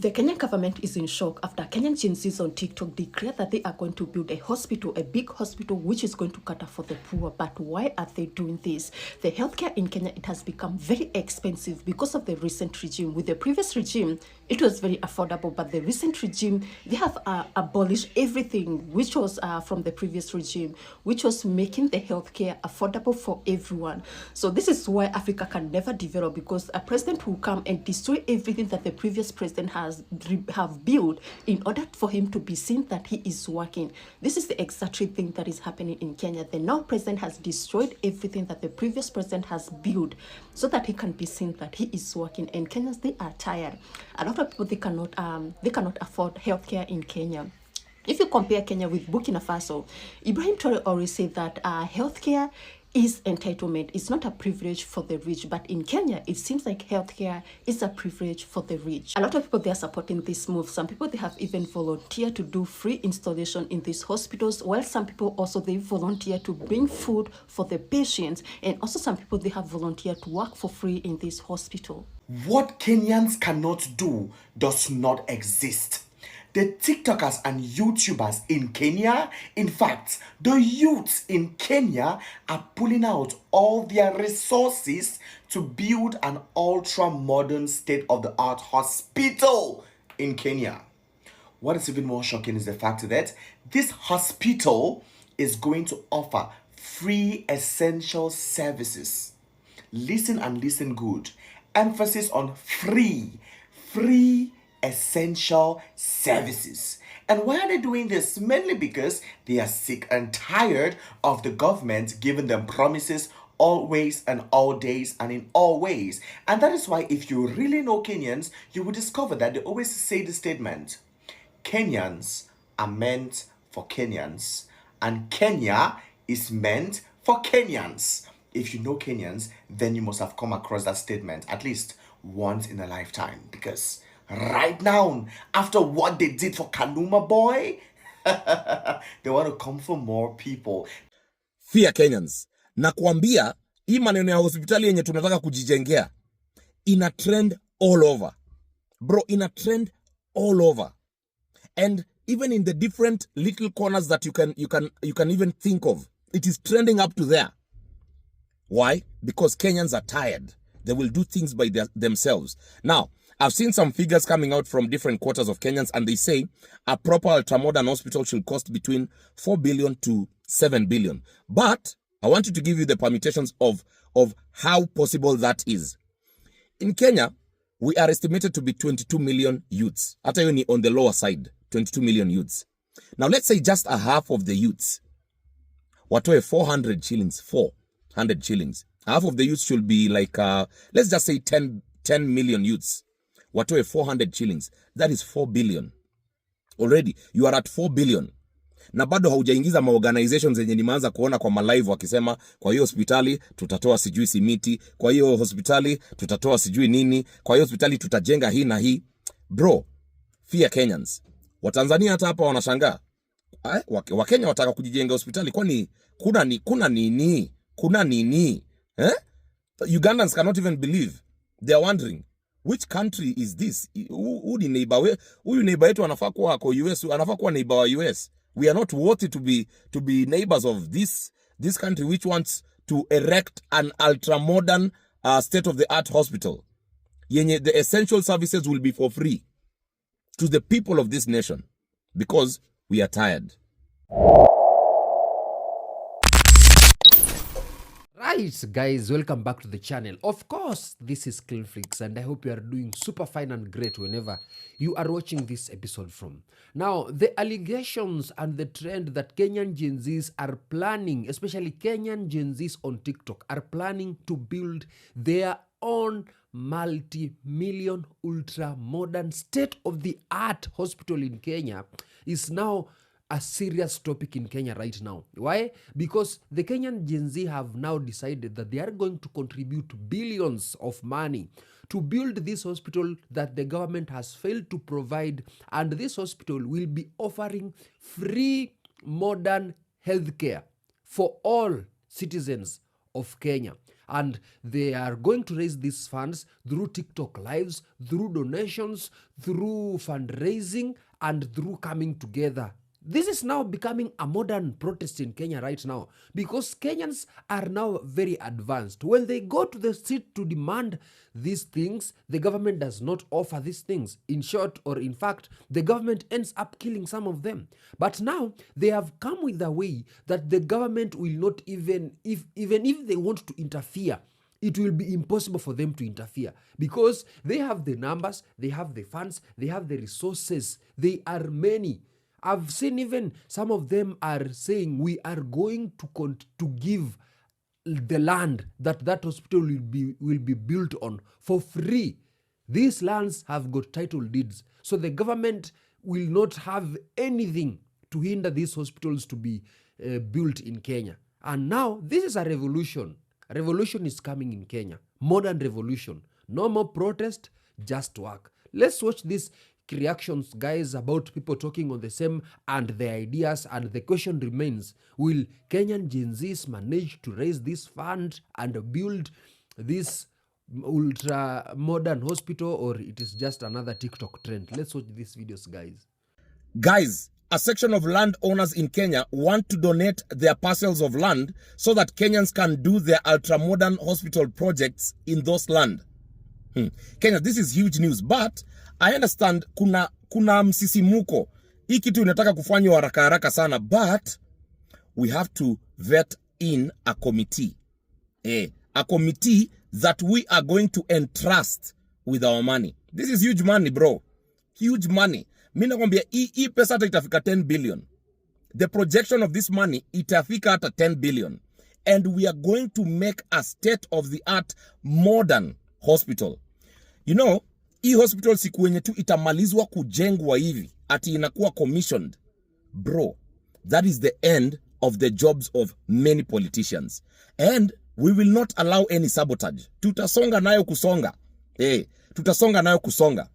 The Kenyan government is in shock after Kenyan Gen-zs on TikTok declared that they are going to build a hospital, a big hospital, which is going to cater for the poor. But why are they doing this? The healthcare in Kenya, it has become very expensive because of the recent regime. With the previous regime, it was very affordable, but the recent regime, they have abolished everything which was from the previous regime, which was making the healthcare affordable for everyone. So this is why Africa can never develop, because a president will come and destroy everything that the previous president have built in order for him to be seen that he is working. This is the exact thing that is happening in Kenya. The now president has destroyed everything that the previous president has built so that he can be seen that he is working. And Kenyans, they are tired. A lot of people, they cannot afford healthcare in Kenya. If you compare Kenya with Burkina Faso, Ibrahim Traore always said that healthcare is entitlement. It's not a privilege for the rich. But in Kenya, it seems like healthcare is a privilege for the rich. A lot of people, they are supporting this move. Some people, they have even volunteered to do free installation in these hospitals, while some people also, they volunteer to bring food for the patients. And also some people, they have volunteered to work for free in this hospital. What Kenyans cannot do does not exist. The TikTokers and YouTubers in Kenya, in fact, the youths in Kenya are pulling out all their resources to build an ultra-modern state-of-the-art hospital in Kenya. What is even more shocking is the fact that this hospital is going to offer free essential services. Listen and listen good. Emphasis on free essential services. And why are they doing this? Mainly because they are sick and tired of the government giving them promises always and all days and in all ways. And that is why, if you really know Kenyans, you will discover that they always say the statement, Kenyans are meant for Kenyans and Kenya is meant for Kenyans. If you know Kenyans, then you must have come across that statement at least once in a lifetime, because right now, after what they did for Kanuma boy, they want to come for more people. Fear Kenyans. Na kuambia, hii maneno ya hospitali yenye tunataka kujijengea ina trend all over. Bro, ina trend all over. And even in the different little corners that you can even think of, it is trending up to there. Why? Because Kenyans are tired. They will do things by themselves. Now, I've seen some figures coming out from different quarters of Kenyans, and they say a proper ultramodern hospital should cost between 4 billion to 7 billion. But I wanted to give you the permutations of how possible that is. In Kenya, we are estimated to be 22 million youths. Hata hiyo ni on the lower side, 22 million youths. Now, let's say just a half of the youths watoe 400 shillings, 400 shillings. Half of the youths should be like, let's just say 10 million youths. Watoe 400 shillings. That is 4 billion. Already, you are at 4 billion. Na bado haujaingiza maorganizations zenye nimeanza kuona kwa malive wakisema, kwa hiyo hospitali tutatoa sijui simiti, kwa hiyo hospitali tutatoa sijui nini, kwa hiyo hospitali tutajenga hii na hii. Bro, fear Kenyans. Watanzania hata hapa wanashangaa. Wakenya wataka kujijenga hospitali, kwani kuna nini? Ugandans cannot even believe. They are wondering, which country is this? Huyu neighbor yetu anafaa kuwa kwa US, anafaa kuwa neighbor wa US. We are not worthy to be neighbors of this country which wants to erect an ultra-modern state-of-the-art hospital. Yenye the essential services will be for free to the people of this nation, because we are tired. Right, guys, welcome back to the channel. Of course, this is Cleanflix, and I hope you are doing super fine and great whenever you are watching this episode from. Now, the allegations and the trend that Kenyan Gen-zs are planning, especially Kenyan Gen-zs on TikTok, are planning to build their own multi-million, ultra-modern, state-of-the-art hospital in Kenya is now a serious topic in Kenya right now. Why? Because the Kenyan Gen-z have now decided that they are going to contribute billions of money to build this hospital that the government has failed to provide, and this hospital will be offering free modern healthcare for all citizens of Kenya. and they are going to raise these funds through TikTok lives, through donations, through fundraising, and through coming together. This is now becoming a modern protest in Kenya right now, because Kenyans are now very advanced. When they go to the street to demand these things, the government does not offer these things. In short, or in fact, the government ends up killing some of them. But now they have come with a way that the government will not even if they want to interfere, it will be impossible for them to interfere, because they have the numbers, they have the funds, they have the resources. They are many. I've seen even some of them are saying we are going to give the land that hospital will be built on for free. These lands have got title deeds, so the government will not have anything to hinder these hospitals to be built in Kenya. And now this is a revolution. A revolution is coming in Kenya. Modern revolution. No more protest, just work. Let's watch this reactions, guys, about people talking on the same and their ideas, and the question remains, will Kenyan Gen-zs manage to raise this fund and build this ultra modern hospital, or it is just another TikTok trend? Let's watch these videos, guys. Guys, a section of landowners in Kenya want to donate their parcels of land so that Kenyans can do their ultra-modern hospital projects in those land. Kenya, this is huge news, but I understand kuna msisimuko. Hii kitu inataka kufanywa haraka haraka sana, but we have to vet in a committee. A committee that we are going to entrust with our money. This is huge money, bro. Huge money. Mimi nakwambia hii pesa hata itafika 10 billion. The projection of this money itafika hata 10 billion. And we are going to make a state-of-the-art modern hospital. You know, hii hospital siku yenye tu itamalizwa kujengwa hivi ati inakuwa commissioned. Bro, that is the end of the jobs of many politicians. And we will not allow any sabotage. Tutasonga nayo kusonga. Tutasonga nayo kusonga.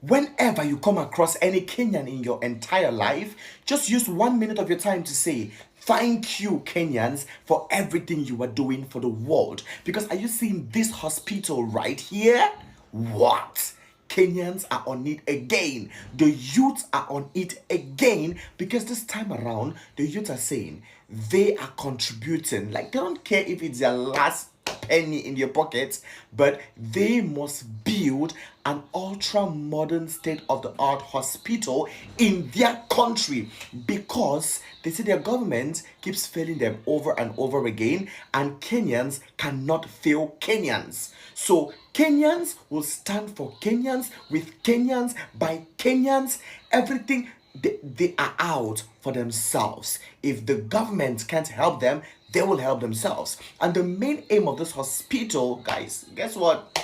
Whenever you come across any Kenyan in your entire life, just use 1 minute of your time to say, thank you, Kenyans, for everything you are doing for the world. Because are you seeing this hospital right here? What? Kenyans are on it again. The youths are on it again, because this time around, the youths are saying they are contributing. Like, they don't care if it's their last penny in your pockets, but they must build an ultra-modern state-of-the-art hospital in their country, because they say their government keeps failing them over and over again, and Kenyans cannot fail Kenyans. So Kenyans will stand for Kenyans, with Kenyans, by Kenyans. Everything, they are out for themselves. If the government can't help them, they will help themselves. And the main aim of this hospital, guys, guess what?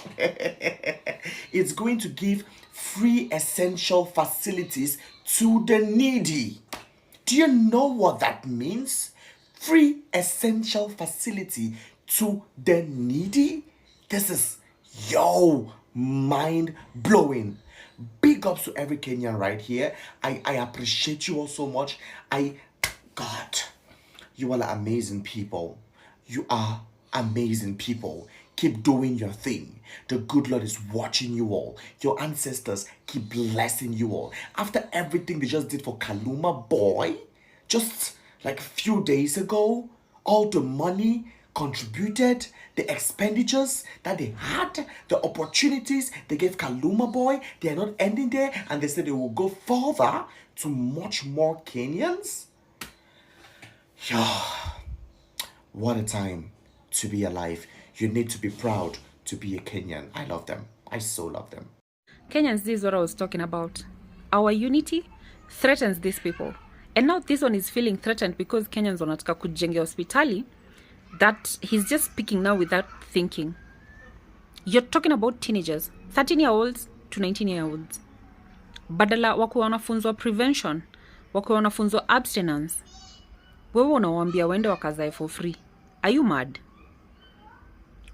It's going to give free essential facilities to the needy. Do you know what that means? Free essential facility to the needy? This is, mind-blowing. Big ups to every Kenyan right here. I appreciate you all so much. God, you all are amazing people. You are amazing people. Keep doing your thing. The good Lord is watching you all. Your ancestors keep blessing you all. After everything they just did for Kaluma Boy, just like a few days ago, all the money contributed, the expenditures that they had, the opportunities they gave Kaluma Boy, they are not ending there, and they said they will go further to much more Kenyans. What a time to be alive. You need to be proud to be a Kenyan. I love them. I so love them. Kenyans, this is what I was talking about. Our unity threatens these people. And now this one is feeling threatened because Kenyans wanataka kujenge hospitali that he's just speaking now without thinking. You're talking about teenagers, 13-year-olds to 19-year-olds. Badala wakuwa wanafunzwa prevention, wakuwa wanafunzwa abstinence, wewe unawaambia waende wakazae for free. Are you mad?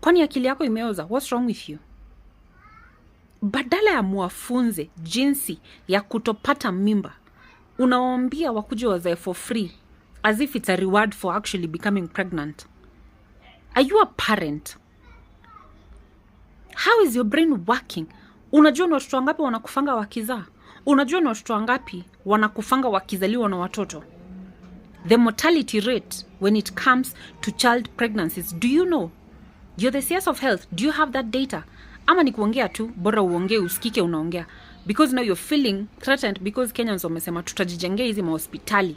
Kwani akili yako imeoza? What's wrong with you? Badala ya muwafunze jinsi ya kutopata mimba, unawaambia wakuje wazae for free, as if it's a reward for actually becoming pregnant. Are you a parent? How is your brain working? Unajua ni watoto wangapi wanakufanga wakizaa? Unajua ni watoto wangapi wanakufanga wakizaliwa na watoto? The mortality rate when it comes to child pregnancies, do you know? You're the CS of health. Do you have that data? Ama ni kuongea tu, bora uongee, usikike unaongea. Because now you're feeling threatened because Kenyans wamesema tutajijengea hizi mahospitali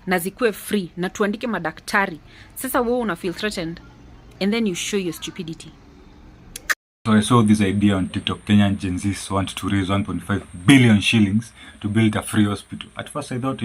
na zikuwe free na tuandike madaktari. Sasa wewe una feel threatened and then you show your stupidity. So I saw this idea on TikTok. Kenyan Gen-zs want to raise 1.5 billion shillings to build a free hospital. At first I thought,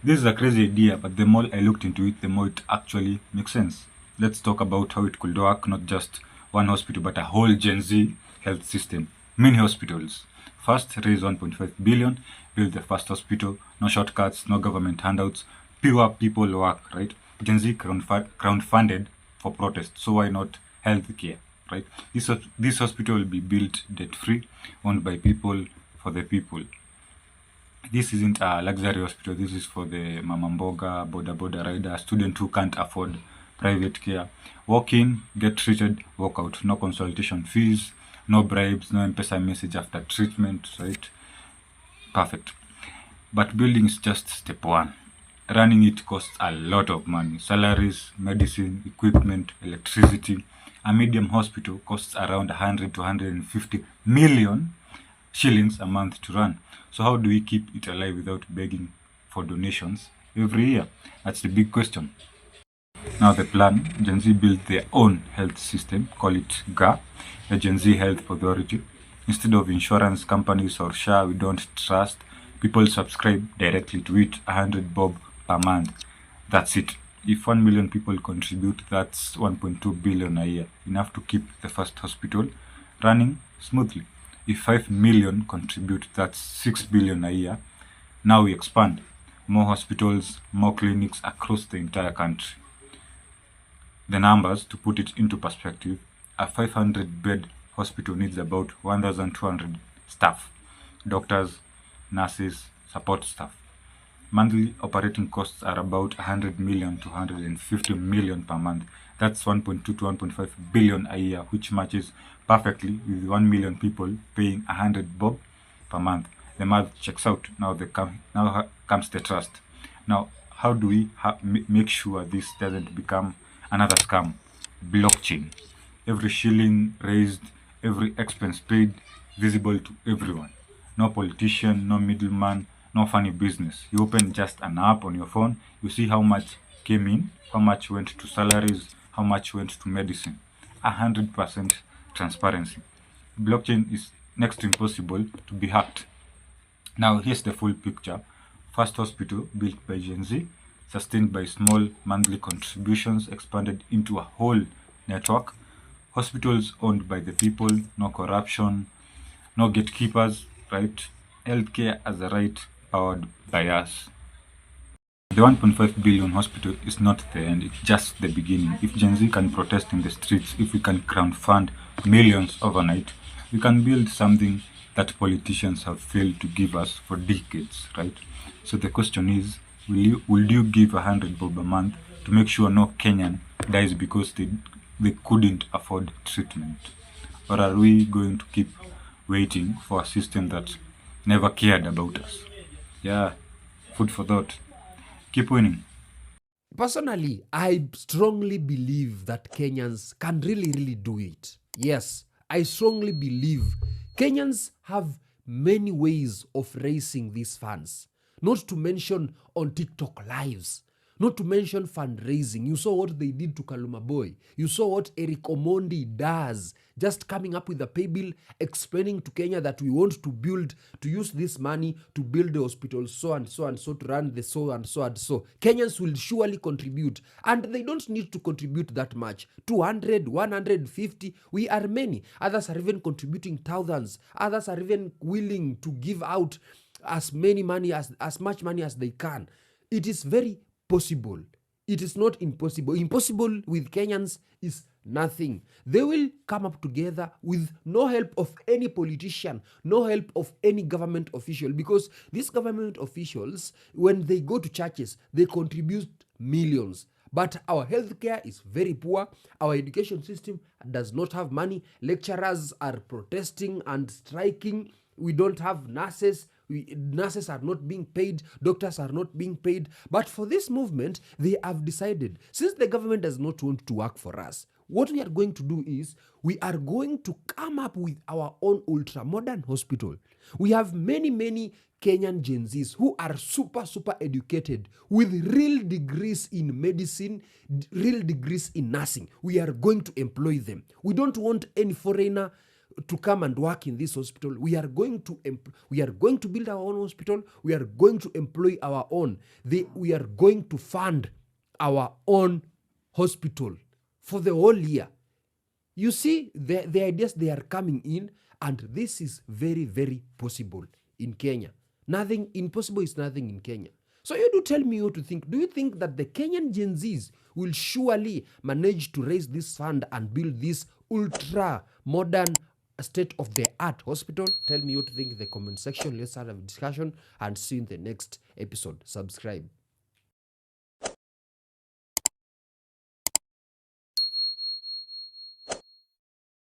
this is a crazy idea, but the more I looked into it, the more it actually makes sense. Let's talk about how it could work, not just one hospital, but a whole Gen Z health system. Many hospitals. First, raise 1.5 billion, build the first hospital, no shortcuts, no government handouts, pure people work, right? Gen Z crowdfunded for protest, so why not healthcare, right? This hospital will be built debt-free, owned by people, for the people. This isn't a luxury hospital, this is for the mama mboga, boda rider, student who can't afford private care. Walk in, get treated, walk out. No consultation fees, no bribes, no M-Pesa message after treatment, right? Perfect. But building is just step one. Running it costs a lot of money. Salaries, medicine, equipment, electricity. A medium hospital costs around 100 to 150 million shillings a month to run. So how do we keep it alive without begging for donations every year? That's the big question. Now the plan, Gen Z built their own health system, call it GA, the Gen Z Health Authority. Instead of insurance companies or SHA we don't trust, people subscribe directly to it, 100 bob per month. That's it. If 1 million people contribute, that's 1.2 billion a year, enough to keep the first hospital running smoothly. If 5 million contribute, that's 6 billion a year. Now we expand. More hospitals, more clinics across the entire country. The numbers, to put it into perspective, a 500-bed hospital needs about 1,200 staff, doctors, nurses, support staff. Monthly operating costs are about 100 million to 150 million per month. That's 1.2 to 1.5 billion a year, which matches perfectly with 1 million people paying 100 bob per month. The math checks out. Now comes the trust. Now, how do we make sure this doesn't become another scam? Blockchain. Every shilling raised, every expense paid, visible to everyone. No politician, no middleman, no funny business. You open just an app on your phone, you see how much came in, how much went to salaries, how much went to medicine. 100% transparency. Blockchain is next to impossible to be hacked. Now here's the full picture. First hospital built by Gen Z, sustained by small monthly contributions, expanded into a whole network. Hospitals owned by the people, no corruption, no gatekeepers, right? Healthcare as a right powered by us. The 1.5 billion hospital is not the end, it's just the beginning. If Gen Z can protest in the streets, if we can crowdfund millions overnight, we can build something that politicians have failed to give us for decades, right? So the question is, will you give 100 bob a month to make sure no Kenyan dies because they couldn't afford treatment? Or are we going to keep waiting for a system that never cared about us? Yeah, food for thought. Keep winning. Personally, I strongly believe that Kenyans can really do it. Yes, I strongly believe Kenyans have many ways of raising these funds. Not to mention on TikTok lives. Not to mention fundraising. You saw what they did to Kaluma Boy. You saw what Eric Omondi does. Just coming up with a pay bill, explaining to Kenya that we want to use this money to build the hospital so and so and so, to run the so and so and so. Kenyans will surely contribute. And they don't need to contribute that much. 200, 150, we are many. Others are even contributing thousands. Others are even willing to give out as much money as they can. It is very possible. It is not impossible. Impossible with Kenyans is nothing. They will come up together with no help of any politician, no help of any government official, because these government officials, when they go to churches, they contribute millions. But our healthcare is very poor. Our education system does not have money. Lecturers are protesting and striking. We don't have nurses. Nurses are not being paid. Doctors are not being paid. But for this movement, they have decided, since the government does not want to work for us, what we are going to do is we are going to come up with our own ultra modern hospital. We have many Kenyan Gen-zs who are super educated with real degrees in medicine, real degrees in nursing. We are going to employ them. We don't want any foreigner to come and work in this hospital. We are going to build our own hospital. We are going to employ our own. We are going to fund our own hospital for the whole year. You see, the ideas, they are coming in, and this is very possible in Kenya. Nothing impossible is nothing in Kenya. So you do tell me what to think. Do you think that the Kenyan Gen-zs will surely manage to raise this fund and build this ultra modern state-of-the-art hospital? Tell me what to think in the comment section. Let's have a discussion and see you in the next episode. Subscribe.